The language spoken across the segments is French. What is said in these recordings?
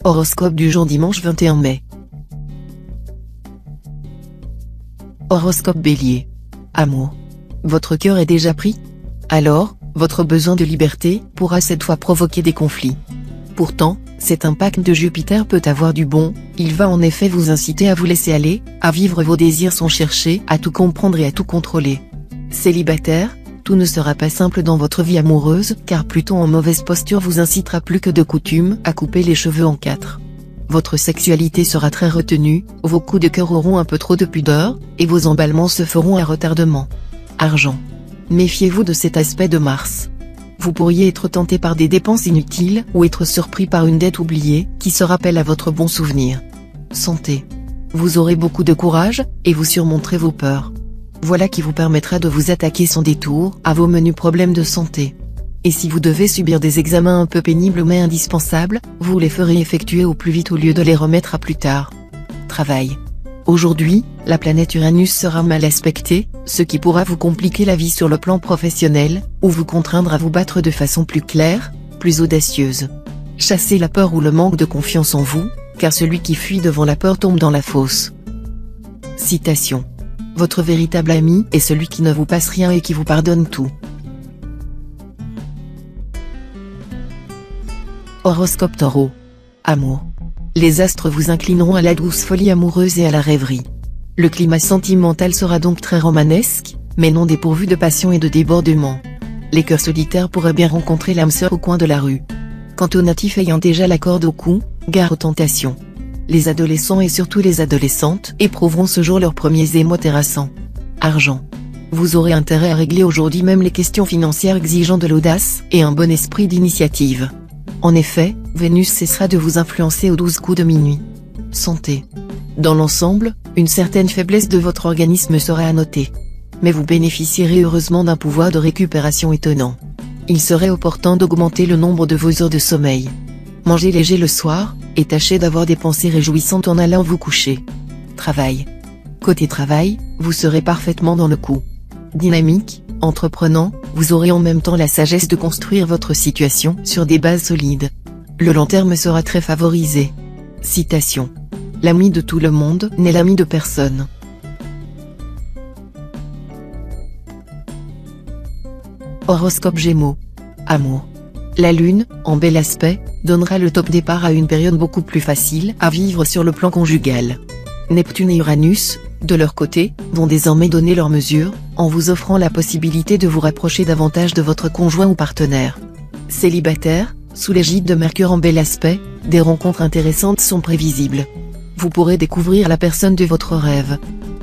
Horoscope du jour dimanche 21 mai. Horoscope Bélier. Amour. Votre cœur est déjà pris? Alors, votre besoin de liberté pourra cette fois provoquer des conflits. Pourtant, cet impact de Jupiter peut avoir du bon, il va en effet vous inciter à vous laisser aller, à vivre vos désirs sans chercher à tout comprendre et à tout contrôler. Célibataire, tout ne sera pas simple dans votre vie amoureuse car Pluton en mauvaise posture vous incitera plus que de coutume à couper les cheveux en quatre. Votre sexualité sera très retenue, vos coups de cœur auront un peu trop de pudeur, et vos emballements se feront à retardement. Argent. Méfiez-vous de cet aspect de Mars. Vous pourriez être tenté par des dépenses inutiles ou être surpris par une dette oubliée qui se rappelle à votre bon souvenir. Santé. Vous aurez beaucoup de courage, et vous surmonterez vos peurs. Voilà qui vous permettra de vous attaquer sans détour à vos menus problèmes de santé. Et si vous devez subir des examens un peu pénibles mais indispensables, vous les ferez effectuer au plus vite au lieu de les remettre à plus tard. Travail. Aujourd'hui, la planète Uranus sera mal aspectée, ce qui pourra vous compliquer la vie sur le plan professionnel, ou vous contraindre à vous battre de façon plus claire, plus audacieuse. Chassez la peur ou le manque de confiance en vous, car celui qui fuit devant la peur tombe dans la fosse. Citation. Votre véritable ami est celui qui ne vous passe rien et qui vous pardonne tout. Horoscope Taureau. Amour. Les astres vous inclineront à la douce folie amoureuse et à la rêverie. Le climat sentimental sera donc très romanesque, mais non dépourvu de passion et de débordement. Les cœurs solitaires pourraient bien rencontrer l'âme sœur au coin de la rue. Quant aux natifs ayant déjà la corde au cou, gare aux tentations. Les adolescents et surtout les adolescentes éprouveront ce jour leurs premiers émois terrassants. Argent. Vous aurez intérêt à régler aujourd'hui même les questions financières exigeant de l'audace et un bon esprit d'initiative. En effet, Vénus cessera de vous influencer aux 12 coups de minuit. Santé. Dans l'ensemble, une certaine faiblesse de votre organisme sera à noter. Mais vous bénéficierez heureusement d'un pouvoir de récupération étonnant. Il serait opportun d'augmenter le nombre de vos heures de sommeil. Mangez léger le soir, et tâchez d'avoir des pensées réjouissantes en allant vous coucher. Travail. Côté travail, vous serez parfaitement dans le coup. Dynamique, entreprenant, vous aurez en même temps la sagesse de construire votre situation sur des bases solides. Le long terme sera très favorisé. Citation. L'ami de tout le monde n'est l'ami de personne. Horoscope Gémeaux. Amour. La Lune, en bel aspect, donnera le top départ à une période beaucoup plus facile à vivre sur le plan conjugal. Neptune et Uranus, de leur côté, vont désormais donner leur mesure, en vous offrant la possibilité de vous rapprocher davantage de votre conjoint ou partenaire. Célibataire, sous l'égide de Mercure en bel aspect, des rencontres intéressantes sont prévisibles. Vous pourrez découvrir la personne de votre rêve.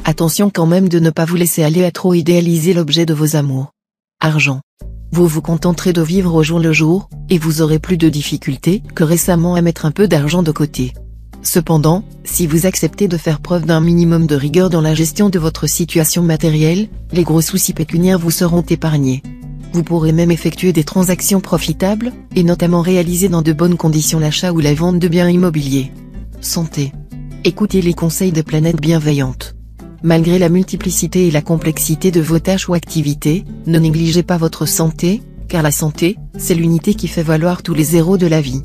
Attention quand même de ne pas vous laisser aller à trop idéaliser l'objet de vos amours. Argent. Vous vous contenterez de vivre au jour le jour, et vous aurez plus de difficultés que récemment à mettre un peu d'argent de côté. Cependant, si vous acceptez de faire preuve d'un minimum de rigueur dans la gestion de votre situation matérielle, les gros soucis pécuniaires vous seront épargnés. Vous pourrez même effectuer des transactions profitables, et notamment réaliser dans de bonnes conditions l'achat ou la vente de biens immobiliers. Santé. Écoutez les conseils des planètes bienveillantes. Malgré la multiplicité et la complexité de vos tâches ou activités, ne négligez pas votre santé, car la santé, c'est l'unité qui fait valoir tous les zéros de la vie.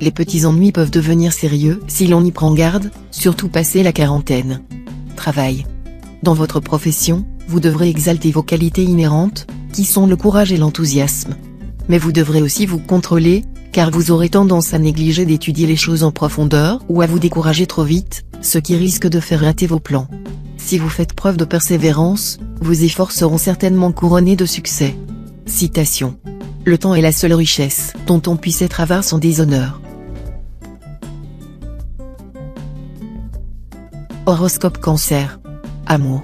Les petits ennuis peuvent devenir sérieux si l'on y prend garde, surtout passé la quarantaine. Travail. Dans votre profession, vous devrez exalter vos qualités inhérentes, qui sont le courage et l'enthousiasme. Mais vous devrez aussi vous contrôler, car vous aurez tendance à négliger d'étudier les choses en profondeur ou à vous décourager trop vite, ce qui risque de faire rater vos plans. Si vous faites preuve de persévérance, vos efforts seront certainement couronnés de succès. Citation. Le temps est la seule richesse dont on puisse être avare sans déshonneur. Horoscope Cancer. Amour.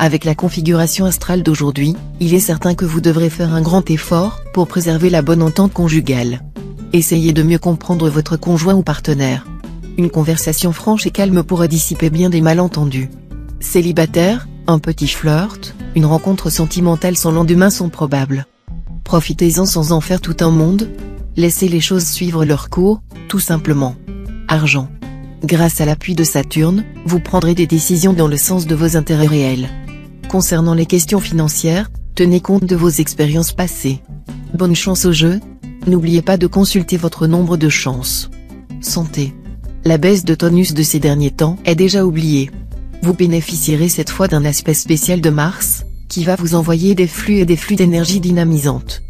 Avec la configuration astrale d'aujourd'hui, il est certain que vous devrez faire un grand effort pour préserver la bonne entente conjugale. Essayez de mieux comprendre votre conjoint ou partenaire. Une conversation franche et calme pourrait dissiper bien des malentendus. Célibataire, un petit flirt, une rencontre sentimentale sans lendemain sont probables. Profitez-en sans en faire tout un monde. Laissez les choses suivre leur cours, tout simplement. Argent. Grâce à l'appui de Saturne, vous prendrez des décisions dans le sens de vos intérêts réels. Concernant les questions financières, tenez compte de vos expériences passées. Bonne chance au jeu. N'oubliez pas de consulter votre nombre de chances. Santé. La baisse de tonus de ces derniers temps est déjà oubliée. Vous bénéficierez cette fois d'un aspect spécial de Mars, qui va vous envoyer des flux d'énergie dynamisantes.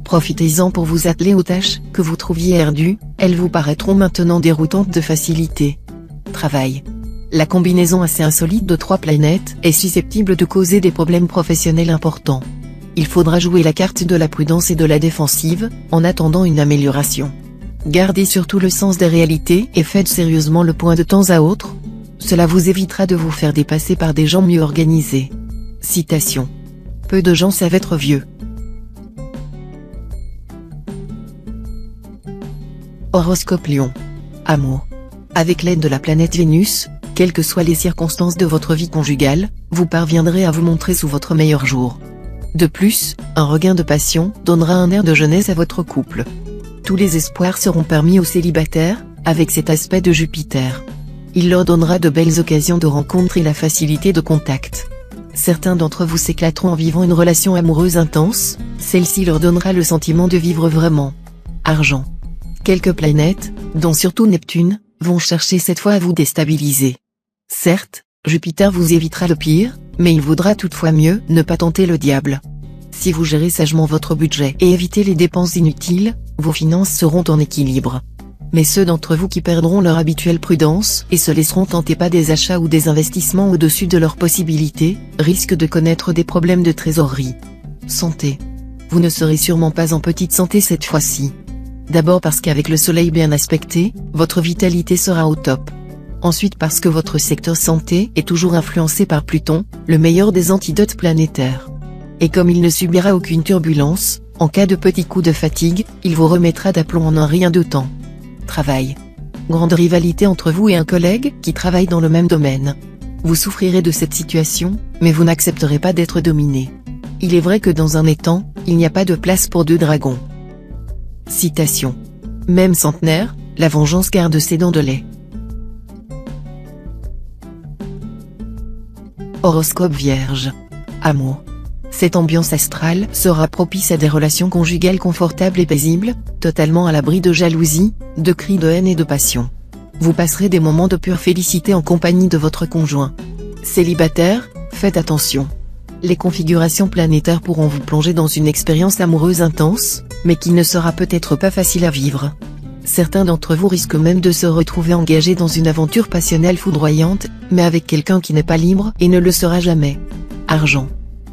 Profitez-en pour vous atteler aux tâches que vous trouviez ardues, elles vous paraîtront maintenant déroutantes de facilité. Travail. La combinaison assez insolite de 3 planètes est susceptible de causer des problèmes professionnels importants. Il faudra jouer la carte de la prudence et de la défensive, en attendant une amélioration. Gardez surtout le sens des réalités et faites sérieusement le point de temps à autre. Cela vous évitera de vous faire dépasser par des gens mieux organisés. Citation. Peu de gens savent être vieux. Horoscope Lion. Amour. Avec l'aide de la planète Vénus, quelles que soient les circonstances de votre vie conjugale, vous parviendrez à vous montrer sous votre meilleur jour. De plus, un regain de passion donnera un air de jeunesse à votre couple. Tous les espoirs seront permis aux célibataires, avec cet aspect de Jupiter. Il leur donnera de belles occasions de rencontres et la facilité de contact. Certains d'entre vous s'éclateront en vivant une relation amoureuse intense, celle-ci leur donnera le sentiment de vivre vraiment. Argent. Quelques planètes, dont surtout Neptune, vont chercher cette fois à vous déstabiliser. Certes, Jupiter vous évitera le pire, mais il vaudra toutefois mieux ne pas tenter le diable. Si vous gérez sagement votre budget et évitez les dépenses inutiles, vos finances seront en équilibre. Mais ceux d'entre vous qui perdront leur habituelle prudence et se laisseront tenter par des achats ou des investissements au-dessus de leurs possibilités, risquent de connaître des problèmes de trésorerie. Santé. Vous ne serez sûrement pas en petite santé cette fois-ci. D'abord parce qu'avec le soleil bien aspecté, votre vitalité sera au top. Ensuite parce que votre secteur santé est toujours influencé par Pluton, le meilleur des antidotes planétaires. Et comme il ne subira aucune turbulence, en cas de petit coup de fatigue, il vous remettra d'aplomb en un rien de temps. Travail. Grande rivalité entre vous et un collègue qui travaille dans le même domaine. Vous souffrirez de cette situation, mais vous n'accepterez pas d'être dominé. Il est vrai que dans un étang, il n'y a pas de place pour 2 dragons. Citation. Même centenaire, la vengeance garde ses dents de lait. Horoscope Vierge. Amour. Cette ambiance astrale sera propice à des relations conjugales confortables et paisibles, totalement à l'abri de jalousie, de cris de haine et de passion. Vous passerez des moments de pure félicité en compagnie de votre conjoint. Célibataire, faites attention. Les configurations planétaires pourront vous plonger dans une expérience amoureuse intense, mais qui ne sera peut-être pas facile à vivre. Certains d'entre vous risquent même de se retrouver engagés dans une aventure passionnelle foudroyante, mais avec quelqu'un qui n'est pas libre et ne le sera jamais. Argent.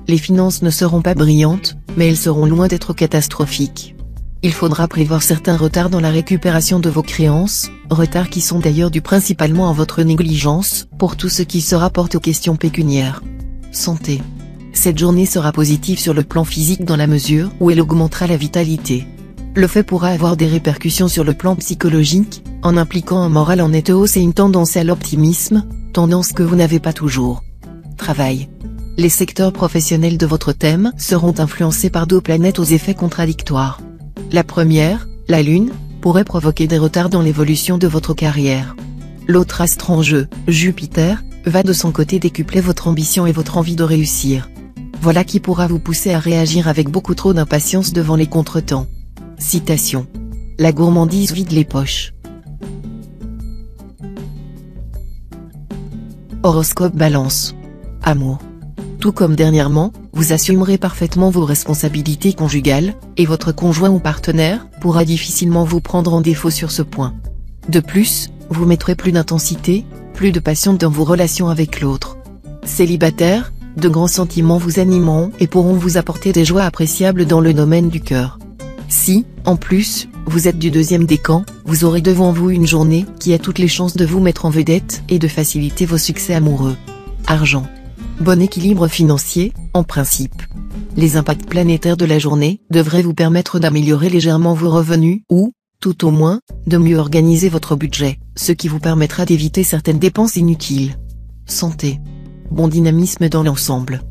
Les finances ne seront pas brillantes, mais elles seront loin d'être catastrophiques. Il faudra prévoir certains retards dans la récupération de vos créances, retards qui sont d'ailleurs dus principalement à votre négligence, pour tout ce qui se rapporte aux questions pécuniaires. Santé. Cette journée sera positive sur le plan physique dans la mesure où elle augmentera la vitalité. Le fait pourra avoir des répercussions sur le plan psychologique, en impliquant un moral en nette hausse et une tendance à l'optimisme, tendance que vous n'avez pas toujours. Travail. Les secteurs professionnels de votre thème seront influencés par 2 planètes aux effets contradictoires. La première, la Lune, pourrait provoquer des retards dans l'évolution de votre carrière. L'autre astre en jeu, Jupiter, va de son côté décupler votre ambition et votre envie de réussir. Voilà qui pourra vous pousser à réagir avec beaucoup trop d'impatience devant les contretemps. Citation. La gourmandise vide les poches. Horoscope Balance. Amour. Tout comme dernièrement, vous assumerez parfaitement vos responsabilités conjugales, et votre conjoint ou partenaire pourra difficilement vous prendre en défaut sur ce point. De plus, vous mettrez plus d'intensité, plus de passion dans vos relations avec l'autre. Célibataire, de grands sentiments vous animeront et pourront vous apporter des joies appréciables dans le domaine du cœur. Si, en plus, vous êtes du deuxième décan, vous aurez devant vous une journée qui a toutes les chances de vous mettre en vedette et de faciliter vos succès amoureux. Argent. Bon équilibre financier, en principe. Les impacts planétaires de la journée devraient vous permettre d'améliorer légèrement vos revenus ou, tout au moins, de mieux organiser votre budget, ce qui vous permettra d'éviter certaines dépenses inutiles. Santé. Bon dynamisme dans l'ensemble.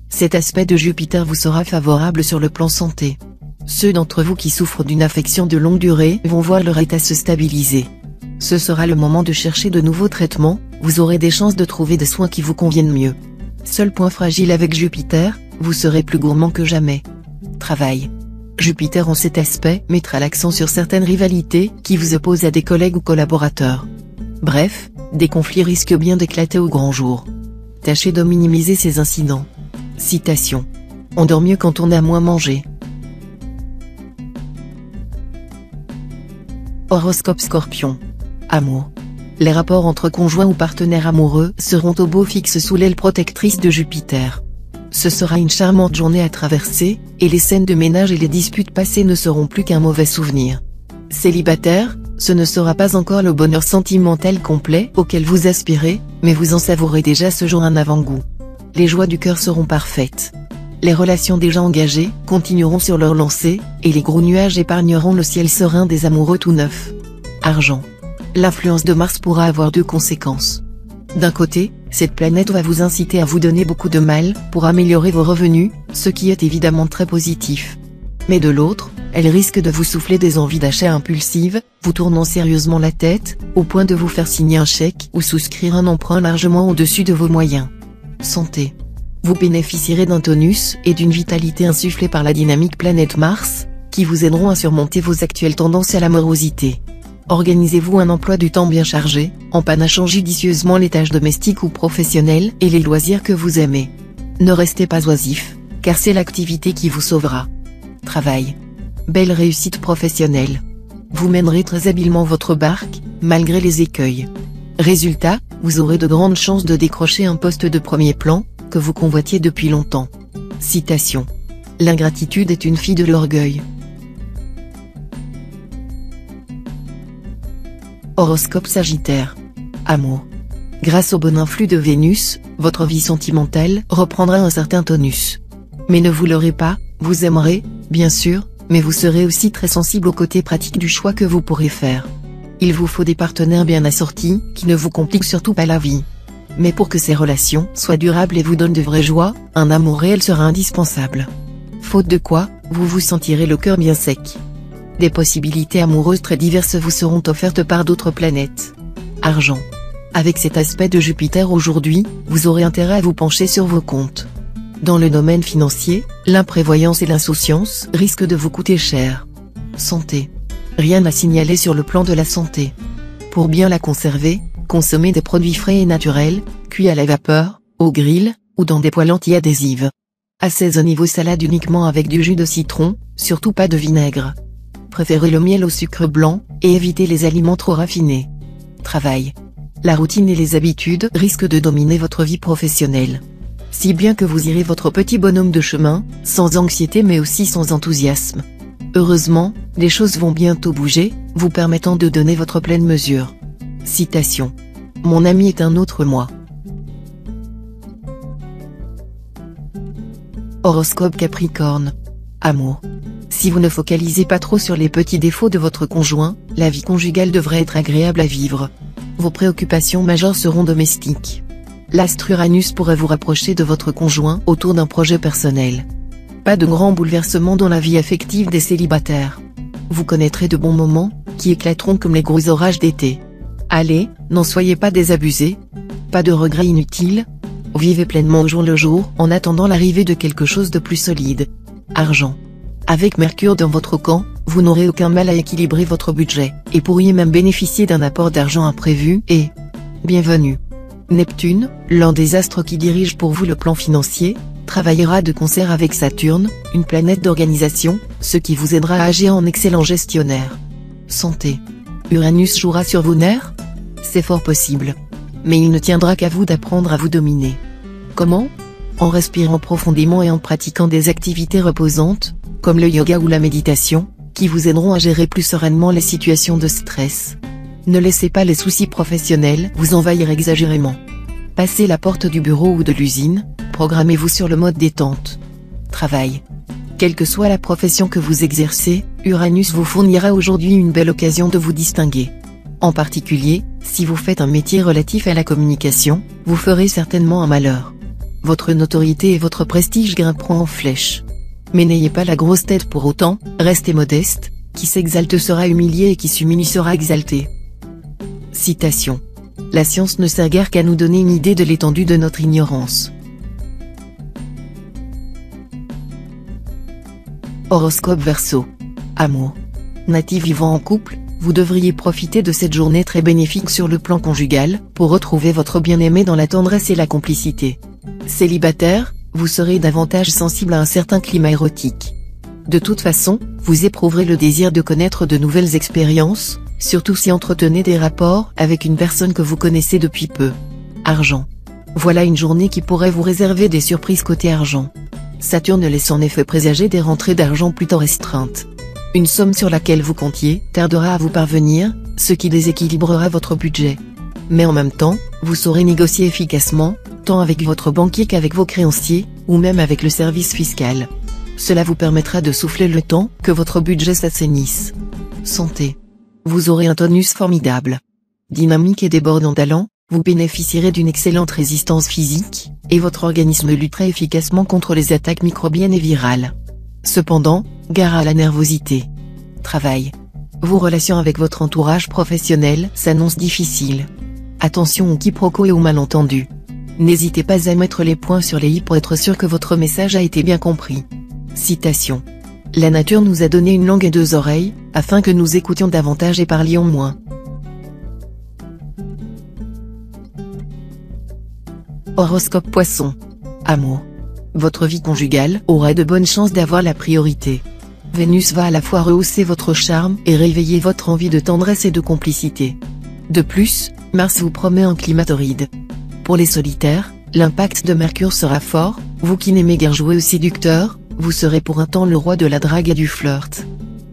Cet aspect de Jupiter vous sera favorable sur le plan santé. Ceux d'entre vous qui souffrent d'une affection de longue durée vont voir leur état se stabiliser. Ce sera le moment de chercher de nouveaux traitements, vous aurez des chances de trouver des soins qui vous conviennent mieux. Seul point fragile avec Jupiter, vous serez plus gourmand que jamais. Travail. Jupiter en cet aspect mettra l'accent sur certaines rivalités qui vous opposent à des collègues ou collaborateurs. Bref, des conflits risquent bien d'éclater au grand jour. Tâchez de minimiser ces incidents. Citation. On dort mieux quand on a moins mangé. Horoscope Scorpion. Amour. Les rapports entre conjoints ou partenaires amoureux seront au beau fixe sous l'aile protectrice de Jupiter. Ce sera une charmante journée à traverser, et les scènes de ménage et les disputes passées ne seront plus qu'un mauvais souvenir. Célibataire, ce ne sera pas encore le bonheur sentimental complet auquel vous aspirez, mais vous en savourez déjà ce jour un avant-goût. Les joies du cœur seront parfaites. Les relations déjà engagées continueront sur leur lancée, et les gros nuages épargneront le ciel serein des amoureux tout neufs. Argent. L'influence de Mars pourra avoir deux conséquences. D'un côté, cette planète va vous inciter à vous donner beaucoup de mal pour améliorer vos revenus, ce qui est évidemment très positif. Mais de l'autre, elle risque de vous souffler des envies d'achat impulsives, vous tournant sérieusement la tête, au point de vous faire signer un chèque ou souscrire un emprunt largement au-dessus de vos moyens. Santé. Vous bénéficierez d'un tonus et d'une vitalité insufflée par la dynamique planète Mars, qui vous aideront à surmonter vos actuelles tendances à la morosité. Organisez-vous un emploi du temps bien chargé, en panachant judicieusement les tâches domestiques ou professionnelles et les loisirs que vous aimez. Ne restez pas oisif, car c'est l'activité qui vous sauvera. Travail. Belle réussite professionnelle. Vous mènerez très habilement votre barque, malgré les écueils. Résultat, vous aurez de grandes chances de décrocher un poste de premier plan, que vous convoitiez depuis longtemps. Citation. L'ingratitude est une fille de l'orgueil. Horoscope Sagittaire. Amour. Grâce au bon influx de Vénus, votre vie sentimentale reprendra un certain tonus. Mais ne vous leurrez pas, vous aimerez, bien sûr, mais vous serez aussi très sensible au côté pratique du choix que vous pourrez faire. Il vous faut des partenaires bien assortis, qui ne vous compliquent surtout pas la vie. Mais pour que ces relations soient durables et vous donnent de vraies joies, un amour réel sera indispensable. Faute de quoi, vous vous sentirez le cœur bien sec. Des possibilités amoureuses très diverses vous seront offertes par d'autres planètes. Argent. Avec cet aspect de Jupiter aujourd'hui, vous aurez intérêt à vous pencher sur vos comptes. Dans le domaine financier, l'imprévoyance et l'insouciance risquent de vous coûter cher. Santé. Rien à signaler sur le plan de la santé. Pour bien la conserver, consommez des produits frais et naturels, cuits à la vapeur, au grill, ou dans des poêles anti-adhésives. Assaisonnez vos salades uniquement avec du jus de citron, surtout pas de vinaigre. Préférez le miel au sucre blanc, et évitez les aliments trop raffinés. Travail. La routine et les habitudes risquent de dominer votre vie professionnelle. Si bien que vous irez votre petit bonhomme de chemin, sans anxiété mais aussi sans enthousiasme. Heureusement, les choses vont bientôt bouger, vous permettant de donner votre pleine mesure. Citation. Mon ami est un autre moi. Horoscope Capricorne. Amour. Si vous ne focalisez pas trop sur les petits défauts de votre conjoint, la vie conjugale devrait être agréable à vivre. Vos préoccupations majeures seront domestiques. L'astre Uranus pourrait vous rapprocher de votre conjoint autour d'un projet personnel. Pas de grands bouleversements dans la vie affective des célibataires. Vous connaîtrez de bons moments, qui éclateront comme les gros orages d'été. Allez, n'en soyez pas désabusés. Pas de regrets inutiles. Vivez pleinement au jour le jour en attendant l'arrivée de quelque chose de plus solide. Argent. Avec Mercure dans votre camp, vous n'aurez aucun mal à équilibrer votre budget, et pourriez même bénéficier d'un apport d'argent imprévu et bienvenue. Neptune, l'un des astres qui dirige pour vous le plan financier, travaillera de concert avec Saturne, une planète d'organisation, ce qui vous aidera à agir en excellent gestionnaire. Santé. Uranus jouera sur vos nerfs? C'est fort possible. Mais il ne tiendra qu'à vous d'apprendre à vous dominer. Comment? En respirant profondément et en pratiquant des activités reposantes, comme le yoga ou la méditation, qui vous aideront à gérer plus sereinement les situations de stress. Ne laissez pas les soucis professionnels vous envahir exagérément. Passez la porte du bureau ou de l'usine, programmez-vous sur le mode détente. Travail. Quelle que soit la profession que vous exercez, Uranus vous fournira aujourd'hui une belle occasion de vous distinguer. En particulier, si vous faites un métier relatif à la communication, vous ferez certainement un malheur. Votre notoriété et votre prestige grimperont en flèche. Mais n'ayez pas la grosse tête pour autant, restez modeste, qui s'exalte sera humilié et qui s'humilie sera exalté. Citation. La science ne sert guère qu'à nous donner une idée de l'étendue de notre ignorance. Horoscope Verseau. Amour. Natif vivant en couple, Vous devriez profiter de cette journée très bénéfique sur le plan conjugal, pour retrouver votre bien-aimé dans la tendresse et la complicité. Célibataire, vous serez davantage sensible à un certain climat érotique. De toute façon, vous éprouverez le désir de connaître de nouvelles expériences, surtout si entretenez des rapports avec une personne que vous connaissez depuis peu. Argent. Voilà une journée qui pourrait vous réserver des surprises côté argent. Saturne laisse en effet présager des rentrées d'argent plutôt restreintes. Une somme sur laquelle vous comptiez tardera à vous parvenir, ce qui déséquilibrera votre budget. Mais en même temps, vous saurez négocier efficacement, tant avec votre banquier qu'avec vos créanciers, ou même avec le service fiscal. Cela vous permettra de souffler le temps que votre budget s'assainisse. Santé. Vous aurez un tonus formidable. Dynamique et débordant d'allant, vous bénéficierez d'une excellente résistance physique, et votre organisme luttera efficacement contre les attaques microbiennes et virales. Cependant, gare à la nervosité. Travail. Vos relations avec votre entourage professionnel s'annoncent difficiles. Attention aux quiproquos et aux malentendus. N'hésitez pas à mettre les points sur les i pour être sûr que votre message a été bien compris. Citation. La nature nous a donné une langue et deux oreilles, afin que nous écoutions davantage et parlions moins. Horoscope Poisson. Amour. Votre vie conjugale aura de bonnes chances d'avoir la priorité. Vénus va à la fois rehausser votre charme et réveiller votre envie de tendresse et de complicité. De plus, Mars vous promet un climat torride. Pour les solitaires, l'impact de Mercure sera fort, vous qui n'aimez guère jouer au séducteur, vous serez pour un temps le roi de la drague et du flirt.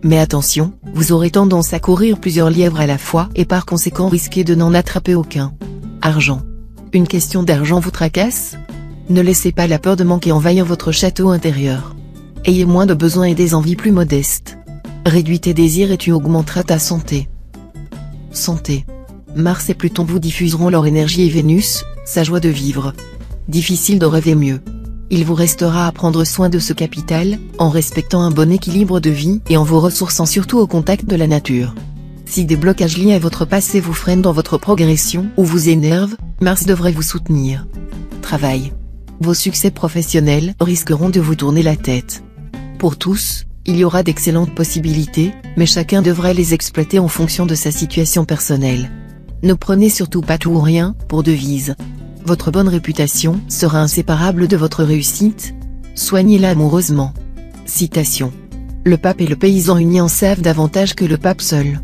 Mais attention, vous aurez tendance à courir plusieurs lièvres à la fois et par conséquent risquer de n'en attraper aucun. Argent. Une question d'argent vous tracasse ? Ne laissez pas la peur de manquer envahir votre château intérieur. Ayez moins de besoins et des envies plus modestes. Réduis tes désirs et tu augmenteras ta santé. Santé. Mars et Pluton vous diffuseront leur énergie et Vénus, sa joie de vivre. Difficile de rêver mieux. Il vous restera à prendre soin de ce capital, en respectant un bon équilibre de vie et en vous ressourçant surtout au contact de la nature. Si des blocages liés à votre passé vous freinent dans votre progression ou vous énervent, Mars devrait vous soutenir. Travail. Vos succès professionnels risqueront de vous tourner la tête. Pour tous, il y aura d'excellentes possibilités, mais chacun devra les exploiter en fonction de sa situation personnelle. Ne prenez surtout pas tout ou rien pour devise. Votre bonne réputation sera inséparable de votre réussite. Soignez-la amoureusement. Citation. Le pape et le paysan unis en savent davantage que le pape seul.